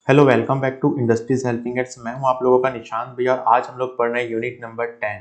Hello welcome back to industries helping aids. मैं हूं आप लोगों का निशांत भैया और आज हम लोग पढ़ रहे हैं यूनिट नंबर 10।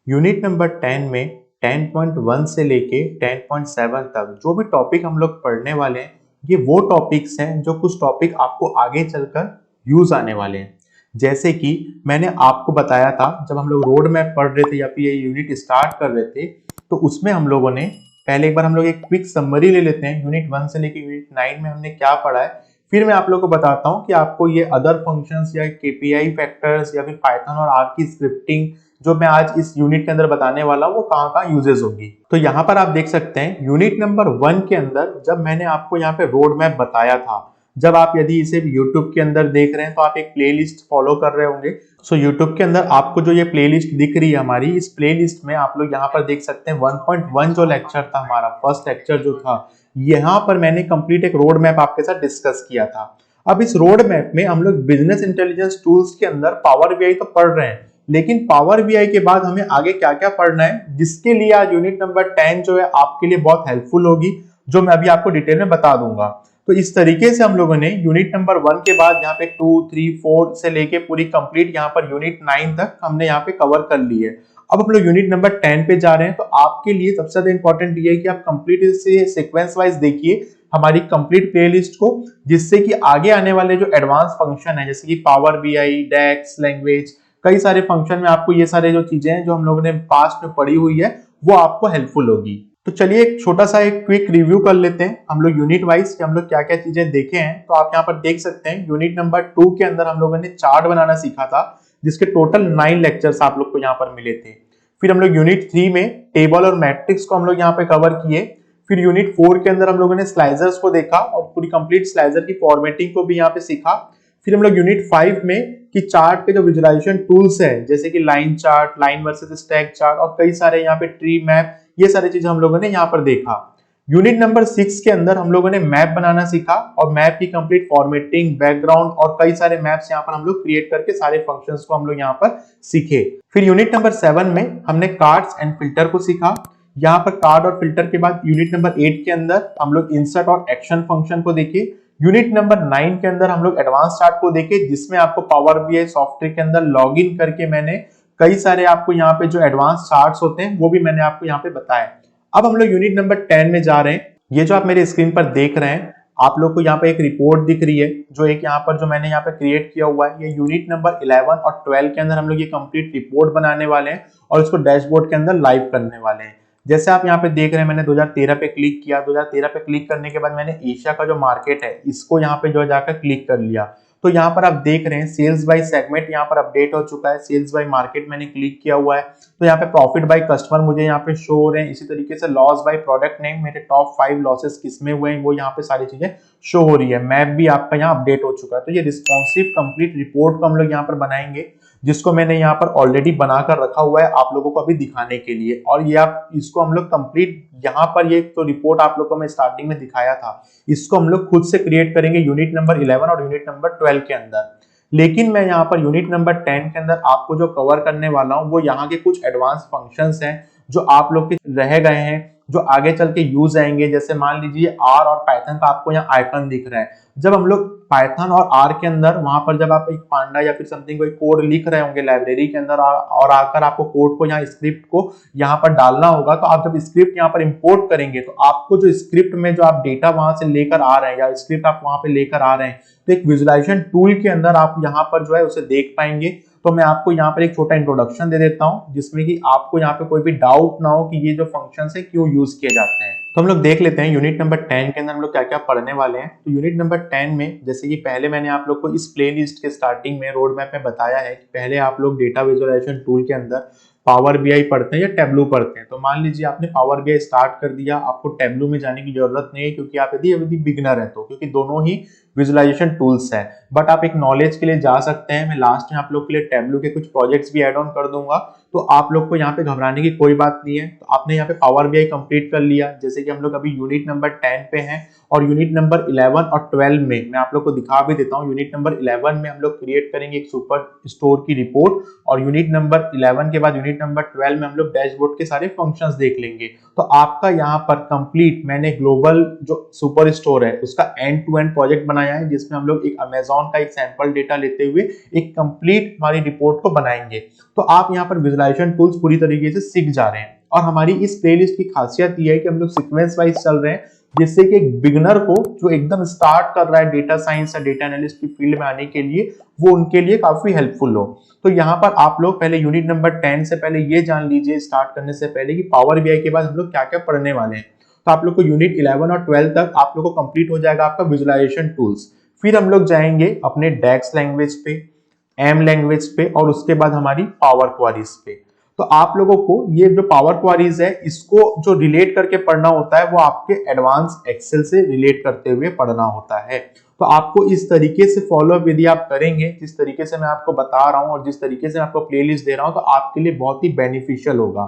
यूनिट नंबर 10 में 10.1 से लेके 10.7 तक जो भी टॉपिक हम लोग पढ़ने वाले हैं ये वो टॉपिक्स हैं जो कुछ टॉपिक आपको आगे चलकर यूज आने वाले हैं। जैसे कि मैंने आपको बताया था जब हम लोग रोड मैप पढ़ रहे थे या फिर ये यूनिट स्टार्ट कर रहे थे तो उसमें हम लोगों ने पहले एक बार हम लोग एक क्विक समरी ले लेते हैं। यूनिट 1 से लेके यूनिट 9 में हमने क्या पढ़ा है, फिर मैं आप लोग को बताता हूं कि आपको ये अदर फंक्शंस या केपीआई फैक्टर्स या फिर पाइथन और आर की स्क्रिप्टिंग जो मैं आज इस यूनिट के अंदर बताने वाला हूं वो कहां कहां यूजेस होगी। तो यहाँ पर आप देख सकते हैं यूनिट नंबर 1 के अंदर जब मैंने आपको यहाँ पे रोड मैप बताया था, जब आप यदि इसे यूट्यूब के अंदर देख रहे हैं तो आप एक प्लेलिस्ट फॉलो कर रहे होंगे। सो यूट्यूब के अंदर आपको जो ये प्लेलिस्ट दिख रही है हमारी, इस प्लेलिस्ट में आप लोग यहाँ पर देख सकते हैं 1.1 जो लेक्चर था हमारा फर्स्ट लेक्चर जो था, यहाँ पर मैंने कंप्लीट एक रोड मैप आपके साथ डिस्कस किया था। अब इस रोड मैप में हम लोग बिजनेस इंटेलिजेंस टूल्स के अंदर पावर बीआई तो पढ़ रहे हैं, लेकिन पावर बीआई के बाद हमें आगे क्या क्या पढ़ना है, जिसके लिए आज यूनिट नंबर 10 जो है आपके लिए बहुत हेल्पफुल होगी, जो मैं अभी आपको डिटेल में बता दूंगा। तो इस तरीके से हम लोगों ने यूनिट नंबर 1 के बाद यहाँ पे 2, 3, 4 से लेके पूरी कंप्लीट यहाँ पर यूनिट 9 तक हमने यहाँ पे कवर कर ली है। अब हम लोग यूनिट नंबर 10 पे जा रहे हैं। तो आपके लिए सबसे ज्यादा इंपॉर्टेंट ये है कि आप कंप्लीट इसे सीक्वेंस वाइज देखिए हमारी कंप्लीट प्लेलिस्ट को, जिससे कि आगे आने वाले जो एडवांस फंक्शन है जैसे कि पावर बीआई, डेक्स, लैंग्वेज, कई सारे फंक्शन में आपको ये सारे जो चीजें हैं जो हम लोगों ने पास्ट में पढ़ी हुई है वो आपको हेल्पफुल होगी। तो चलिए एक छोटा सा एक क्विक रिव्यू कर लेते हैं हम लोग यूनिट वाइज, हम लोग क्या क्या चीजें देखे हैं। तो आप यहाँ पर देख सकते हैं यूनिट नंबर 2 के अंदर हम लोगों ने चार्ट बनाना सीखा था, जिसके टोटल 9 लेक्चर्स आप लोग को यहाँ पर मिले थे। फिर हम लोग यूनिट 3 में टेबल और मैट्रिक्स को हम लोग यहाँ पे कवर किए। फिर यूनिट 4 के अंदर हम लोगों ने स्लाइजर्स को देखा और पूरी कंप्लीट स्लाइजर की फॉर्मेटिंग को भी यहाँ पे सीखा। फिर हम लोग यूनिट 5 में कि चार्ट के जो विजुअलाइजेशन टूल्स है जैसे कि line chart, line versus stack chart और कई सारे यहाँ पे ट्री मैप, ये सारी चीजें हम लोगों ने यहाँ पर देखा। यूनिट नंबर 6 के अंदर हम लोगों ने मैप बनाना सीखा और मैप की कंप्लीट फॉर्मेटिंग, बैकग्राउंड और कई सारे मैप्स यहाँ पर हम लोग क्रिएट करके सारे फंक्शंस को हम लोग यहाँ पर सीखे। फिर यूनिट नंबर 7 में हमने कार्ड्स एंड फिल्टर को सीखा। यहाँ पर कार्ड और फिल्टर के बाद यूनिट नंबर 8 के अंदर हम लोग इंसर्ट और एक्शन फंक्शन को देखे। यूनिट नंबर 9 के अंदर हम लोग एडवांस चार्ट को देखे, जिसमें आपको पावर बीआई सॉफ्टवेयर के अंदर लॉगिन करके मैंने कई सारे आपको यहाँ पे जो एडवांस चार्ट्स होते हैं वो भी मैंने आपको यहाँ पे बताया। अब हम लोग यूनिट नंबर 10 में जा रहे हैं। ये जो आप मेरे स्क्रीन पर देख रहे हैं, आप लोग को यहाँ पे एक रिपोर्ट दिख रही है जो एक यहाँ पर जो मैंने यहाँ पे क्रिएट किया हुआ है। ये यूनिट नंबर 11 और 12 के अंदर हम लोग ये कंप्लीट रिपोर्ट बनाने वाले हैं और इसको डैशबोर्ड के अंदर लाइव करने वाले हैं। जैसे आप यहाँ पे देख रहे हैं मैंने 2013 पे क्लिक किया। 2013 पे क्लिक करने के बाद मैंने एशिया का जो मार्केट है इसको यहाँ पे जो जाकर क्लिक कर लिया। तो यहाँ पर आप देख रहे हैं सेल्स बाय सेगमेंट यहाँ पर अपडेट हो चुका है। सेल्स बाय मार्केट मैंने क्लिक किया हुआ है, तो यहाँ पे प्रॉफिट बाय कस्टमर मुझे यहाँ पे शो हो रहे हैं। इसी तरीके से लॉस बाय प्रोडक्ट नेम, मेरे टॉप 5 लॉसेस किसमें हुए हैं वो यहाँ पे सारी चीजें शो हो रही है। मैप भी आपका यहाँ अपडेट हो चुका है। तो ये रिस्पॉन्सिव कंप्लीट रिपोर्ट को हम लोग यहाँ पर बनाएंगे, जिसको मैंने यहाँ पर ऑलरेडी बनाकर रखा हुआ है आप लोगों को अभी दिखाने के लिए। और ये आप इसको हम लोग कंप्लीट यहाँ पर ये तो रिपोर्ट आप लोगों को मैं स्टार्टिंग में दिखाया था, इसको हम लोग खुद से क्रिएट करेंगे यूनिट नंबर 11 और यूनिट नंबर 12 के अंदर। लेकिन मैं यहाँ पर यूनिट नंबर 10 के अंदर आपको जो कवर करने वाला हूँ वो यहाँ के कुछ एडवांस फंक्शंस हैं जो आप लोग के रह गए हैं, जो आगे चल के यूज आएंगे। जैसे मान लीजिए आर और पाइथन का आपको यहाँ आइकन दिख रहा है। जब हम लोग पाइथन और आर के अंदर वहां पर जब आप एक पांडा या फिर समथिंग कोई कोड लिख रहे होंगे लाइब्रेरी के अंदर और आकर आपको कोड को यहाँ स्क्रिप्ट को यहाँ पर डालना होगा, तो आप जब स्क्रिप्ट यहाँ पर इंपोर्ट करेंगे तो आपको जो स्क्रिप्ट में जो आप डेटा वहां से लेकर आ रहे हैं या स्क्रिप्ट आप वहां पे लेकर आ रहे हैं, तो एक विजुअलाइजेशन टूल के अंदर आप यहाँ पर जो है उसे देख पाएंगे। तो मैं आपको यहाँ पर एक छोटा इंट्रोडक्शन दे देता हूँ जिसमें कि आपको यहाँ पे कोई भी डाउट ना हो कि ये जो फंक्शन है क्यों यूज किए जाते हैं। तो हम लोग देख लेते हैं यूनिट नंबर 10 के अंदर हम लोग क्या क्या पढ़ने वाले हैं। तो यूनिट नंबर 10 में जैसे कि पहले मैंने आप लोग को इस प्लेलिस्ट के स्टार्टिंग में रोड मैप में बताया है कि पहले आप लोग डेटा विजुअलाइजेशन टूल के अंदर पावर बीआई पढ़ते हैं या टेब्लू पढ़ते हैं। तो मान लीजिए आपने पावर बीआई स्टार्ट कर दिया, आपको टेब्लू में जाने की जरूरत नहीं है क्योंकि आप यदि बिगिनर है तो, क्योंकि दोनों ही विजुअलाइजेशन टूल्स है। बट आप एक नॉलेज के लिए जा सकते हैं। मैं लास्ट में आप लोग के लिए टेब्लू के कुछ प्रोजेक्ट्स भी ऐड ऑन कर दूंगा, तो आप लोग को यहाँ पे घबराने की कोई बात नहीं है। तो आपने यहाँ पे पावर बीआई कंप्लीट कर लिया, जैसे कि हम लोग अभी यूनिट नंबर 10 पे हैं और यूनिट नंबर 11 और 12 में मैं आप लोग को दिखा भी देता हूँ। यूनिट नंबर 11 में हम लोग क्रिएट करेंगे एक सुपर स्टोर की रिपोर्ट, और यूनिट नंबर 11 के बाद यूनिट नंबर 12 में हम लोग डैशबोर्ड के सारे फंक्शंस देख लेंगे। तो आपका यहाँ पर कंप्लीट मैंने ग्लोबल जो सुपर स्टोर है उसका एंड टू एंड प्रोजेक्ट बनाया है, जिसमें हम लोग एक अमेजॉन का एक सैंपल डेटा लेते हुए एक कंप्लीट हमारी रिपोर्ट को बनाएंगे। तो आप यहाँ पर विजुअलाइजेशन टूल्स पूरी तरीके से सीख जा रहे हैं। और हमारी इस प्लेलिस्ट की खासियत ये है कि हम लोग सीक्वेंस वाइज चल रहे हैं, जिससे कि एक बिगनर को जो एकदम स्टार्ट कर रहा है डेटा साइंस या डेटा एनालिस्ट की फील्ड में आने के लिए, वो उनके लिए काफी हेल्पफुल हो। तो यहाँ पर आप लोग पहले यूनिट नंबर 10 से पहले ये जान लीजिए स्टार्ट करने से पहले कि पावर बीआई के बाद हम लोग क्या क्या पढ़ने वाले हैं। तो आप लोग को यूनिट 11 और 12 तक आप लोग को कंप्लीट हो जाएगा आपका विजुअलाइजेशन टूल्स। फिर हम लोग जाएंगे अपने डेक्स लैंग्वेज पे, एम लैंग्वेज पे, और उसके बाद हमारी पावर क्वेरीज पे। तो आप लोगों को ये जो पावर क्वेरीज है इसको जो रिलेट करके पढ़ना होता है वो आपके एडवांस एक्सेल से रिलेट करते हुए पढ़ना होता है। तो आपको इस तरीके से फॉलो अप यदि आप करेंगे, जिस तरीके से मैं आपको बता रहा हूं और जिस तरीके से मैं आपको प्लेलिस्ट दे रहा हूं, तो आपके लिए बहुत ही बेनिफिशियल होगा।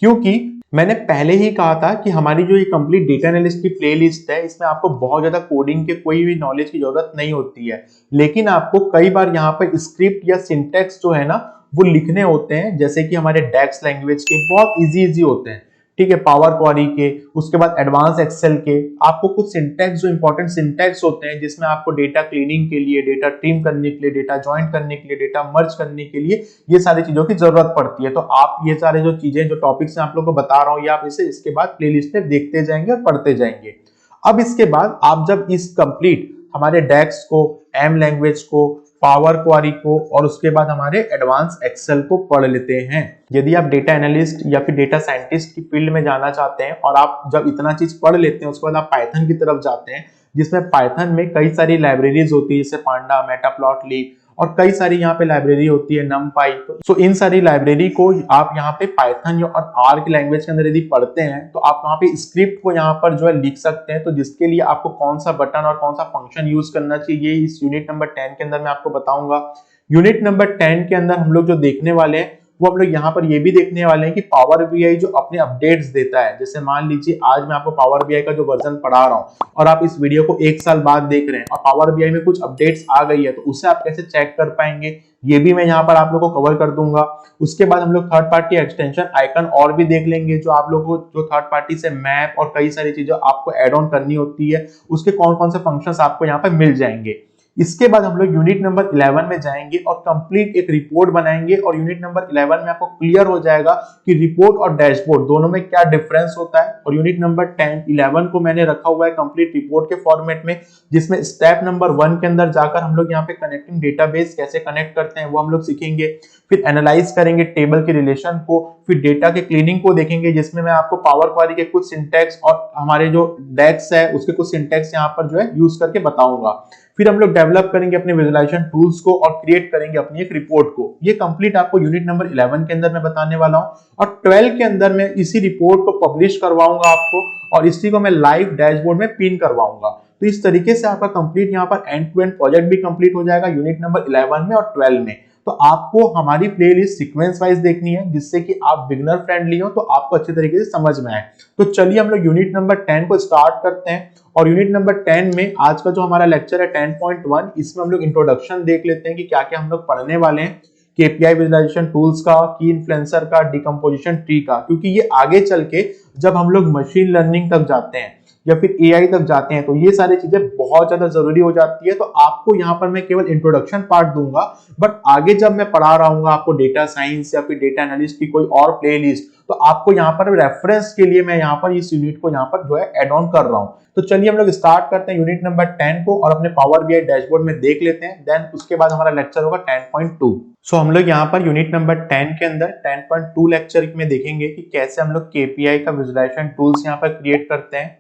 क्योंकि मैंने पहले ही कहा था कि हमारी जो ये कंप्लीट डेटा एनालिस्ट की प्लेलिस्ट है इसमें आपको बहुत ज्यादा कोडिंग के कोई भी नॉलेज की जरूरत नहीं होती है, लेकिन आपको कई बार यहाँ पर स्क्रिप्ट या सिंटेक्स जो है ना वो लिखने होते हैं, जैसे कि हमारे डेक्स लैंग्वेज के बहुत इजी होते हैं, ठीक है, पावर क्वेरी के, उसके बाद एडवांस एक्सेल के। आपको कुछ सिंटेक्स जो इंपॉर्टेंट सिंटेक्स होते हैं जिसमें आपको डेटा क्लीनिंग के लिए, डेटा ट्रिम करने के लिए, डेटा ज्वाइन करने के लिए, डेटा मर्ज करने के लिए ये सारी चीजों की जरूरत पड़ती है। तो आप ये सारे जो चीजें जो टॉपिक्स मैं आप लोगों को बता रहा हूँ, ये आप इसे इसके बाद प्लेलिस्ट में देखते जाएंगे और पढ़ते जाएंगे। अब इसके बाद आप जब इस कंप्लीट हमारे डेक्स को, एम लैंग्वेज को, पावर क्वेरी को और उसके बाद हमारे एडवांस एक्सेल को पढ़ लेते हैं। यदि आप डेटा एनालिस्ट या फिर डेटा साइंटिस्ट की फील्ड में जाना चाहते हैं और आप जब इतना चीज पढ़ लेते हैं उसके बाद आप पाइथन की तरफ जाते हैं, जिसमें पाइथन में कई सारी लाइब्रेरीज होती है, जैसे पांडा, मेटाप्लॉटलिब और कई सारी यहाँ पे लाइब्रेरी होती है, नमपाई। तो इन सारी लाइब्रेरी को आप यहाँ पे पाइथन और आर की लैंग्वेज के अंदर यदि पढ़ते हैं तो आप वहाँ पे स्क्रिप्ट को यहाँ पर जो है लिख सकते हैं। तो जिसके लिए आपको कौन सा बटन और कौन सा फंक्शन यूज करना चाहिए इस यूनिट नंबर 10 के अंदर मैं आपको बताऊंगा। यूनिट नंबर 10 के अंदर हम लोग जो देखने वाले हैं वो हम लोग यहाँ पर ये भी देखने वाले हैं कि पावर बीआई जो अपने अपडेट्स देता है, जैसे मान लीजिए आज मैं आपको पावर बीआई का जो वर्जन पढ़ा रहा हूँ और आप इस वीडियो को 1 साल बाद देख रहे हैं और पावर बीआई में कुछ अपडेट्स आ गई है, तो उसे आप कैसे चेक कर पाएंगे ये भी मैं यहाँ पर आप लोग को कवर कर दूंगा। उसके बाद हम लोग थर्ड पार्टी एक्सटेंशन आइकन और भी देख लेंगे, जो आप लोग को जो थर्ड पार्टी से मैप और कई सारी चीजें आपको एड ऑन करनी होती है, उसके कौन कौन से फंक्शंस आपको यहाँ पर मिल जाएंगे। इसके बाद हम लोग यूनिट नंबर 11 में जाएंगे और कंप्लीट एक रिपोर्ट बनाएंगे और यूनिट नंबर 11 में आपको क्लियर हो जाएगा कि रिपोर्ट और डैशबोर्ड दोनों में क्या डिफरेंस होता है। और यूनिट नंबर 10, 11 को मैंने रखा हुआ है कंप्लीट रिपोर्ट के फॉर्मेट में, जिसमें स्टेप नंबर 1 के अंदर जाकर हम लोग यहाँ पे कनेक्टिंग डेटाबेस कैसे कनेक्ट करते हैं वो हम लोग सीखेंगे। फिर एनालाइज करेंगे टेबल के रिलेशन को, फिर डेटा के क्लीनिंग को देखेंगे, जिसमें मैं आपको पावर क्वेरी के कुछ सिंटेक्स और हमारे जो डेक्स है उसके कुछ सिंटेक्स यहाँ पर जो है यूज करके बताऊंगा। फिर हम लोग डेवलप करेंगे अपने विजुअलाइजेशन टूल्स को और क्रिएट करेंगे अपनी एक रिपोर्ट को। ये कंप्लीट आपको यूनिट नंबर 11 के अंदर मैं बताने वाला हूं और 12 के अंदर मैं इसी रिपोर्ट को पब्लिश करवाऊंगा आपको और इसी को मैं लाइव डैशबोर्ड में पिन करवाऊंगा। तो इस तरीके से आपका कंप्लीट यहाँ पर एंड टू एंड प्रोजेक्ट भी कंप्लीट हो जाएगा यूनिट नंबर 11 में और 12 में। तो आपको हमारी प्लेलिस्ट सीक्वेंस वाइज देखनी है, जिससे कि आप बिगनर फ्रेंडली हो तो आपको अच्छे तरीके से समझ में आए। तो चलिए हम लोग यूनिट नंबर 10 को स्टार्ट करते हैं और यूनिट नंबर 10 में आज का जो हमारा लेक्चर है 10.1, इसमें हम लोग इंट्रोडक्शन देख लेते हैं कि क्या क्या हम लोग पढ़ने वाले हैं, केपीआई विजुअलाइजेशन टूल्स का, की इन्फ्लुएंसर का, डिकम्पोजिशन ट्री का, क्योंकि ये आगे चल के जब हम लोग मशीन लर्निंग तक जाते हैं या फिर एआई तक जाते हैं तो ये सारी चीजें बहुत ज्यादा जरूरी हो जाती है। तो आपको यहाँ पर मैं केवल इंट्रोडक्शन पार्ट दूंगा, बट आगे जब मैं पढ़ा रहा हूँ आपको डेटा साइंस या फिर डेटा एनालिस्ट की कोई और प्लेलिस्ट, तो आपको यहाँ पर रेफरेंस के लिए मैं यहाँ पर इस यूनिट को यहाँ पर जो है एड ऑन कर रहा हूँ। तो चलिए हम लोग स्टार्ट करते हैं यूनिट नंबर 10 को और अपने पावर बीआई डैशबोर्ड में देख लेते हैं, देन उसके बाद हमारा लेक्चर होगा 10.2। सो हम लोग यहाँ पर यूनिट नंबर 10 के अंदर 10.2 लेक्चर में देखेंगे कि कैसे हम लोग केपीआई का विजुअलाइजेशन टूल्स यहाँ पर क्रिएट करते हैं।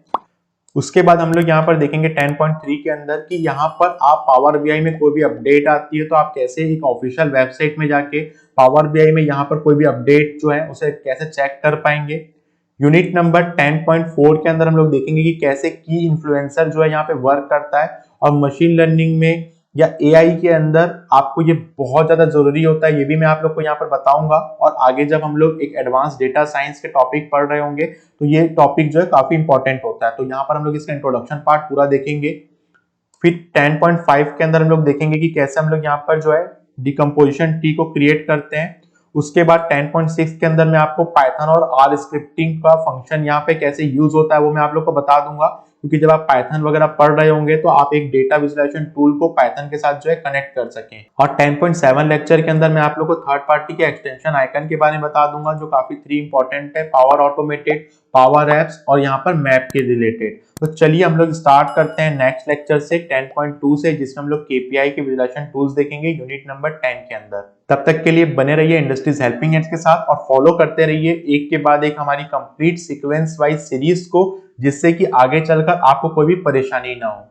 उसके बाद हम लोग यहाँ पर देखेंगे 10.3 के अंदर कि यहाँ पर आप पावर बीआई में कोई भी अपडेट आती है तो आप कैसे एक ऑफिशियल वेबसाइट में जाके पावर बीआई में यहाँ पर कोई भी अपडेट जो है उसे कैसे चेक कर पाएंगे। यूनिट नंबर 10.4 के अंदर हम लोग देखेंगे कि कैसे की इन्फ्लुएंसर जो है यहाँ पे वर्क करता है और मशीन लर्निंग में या एआई के अंदर आपको ये बहुत ज्यादा जरूरी होता है, ये भी मैं आप लोग को यहाँ पर बताऊंगा। और आगे जब हम लोग एक एडवांस डेटा साइंस के टॉपिक पढ़ रहे होंगे तो ये टॉपिक जो है काफी इंपॉर्टेंट होता है। तो यहाँ पर हम लोग इसका इंट्रोडक्शन पार्ट पूरा देखेंगे। फिर 10.5 के अंदर हम लोग देखेंगे कि कैसे हम लोग यहाँ पर जो है डिकम्पोजिशन ट्री को क्रिएट करते हैं। उसके बाद 10.6 के अंदर मैं आपको पाइथन और आर स्क्रिप्टिंग का फंक्शन यहाँ पे कैसे यूज होता है वो मैं आप लोग को बता दूंगा, क्योंकि जब आप पाइथन वगैरह पढ़ रहे होंगे तो आप एक डेटा विजुअलाइजेशन टूल को पाइथन के साथ जो है कनेक्ट कर सकें। और 10.7 लेक्चर के अंदर मैं आप लोग को थर्ड पार्टी के एक्सटेंशन आइकन के बारे में बता दूंगा, जो काफी 3 इंपॉर्टेंट है, पावर ऑटोमेटेड, पावर एप्स और यहाँ पर मैप के रिलेटेड। तो चलिए हम लोग स्टार्ट करते हैं नेक्स्ट लेक्चर से 10.2 से, जिसमें हम लोग केपीआई के विजुअलाइजेशन टूल्स देखेंगे यूनिट नंबर 10 के अंदर। तब तक के लिए बने रहिए इंडस्ट्रीज हेल्पिंग हैंड्स के साथ और फॉलो करते रहिए एक के बाद एक हमारी कंप्लीट सीक्वेंस वाइज सीरीज को, जिससे कि आगे चलकर आपको कोई भी परेशानी ना हो।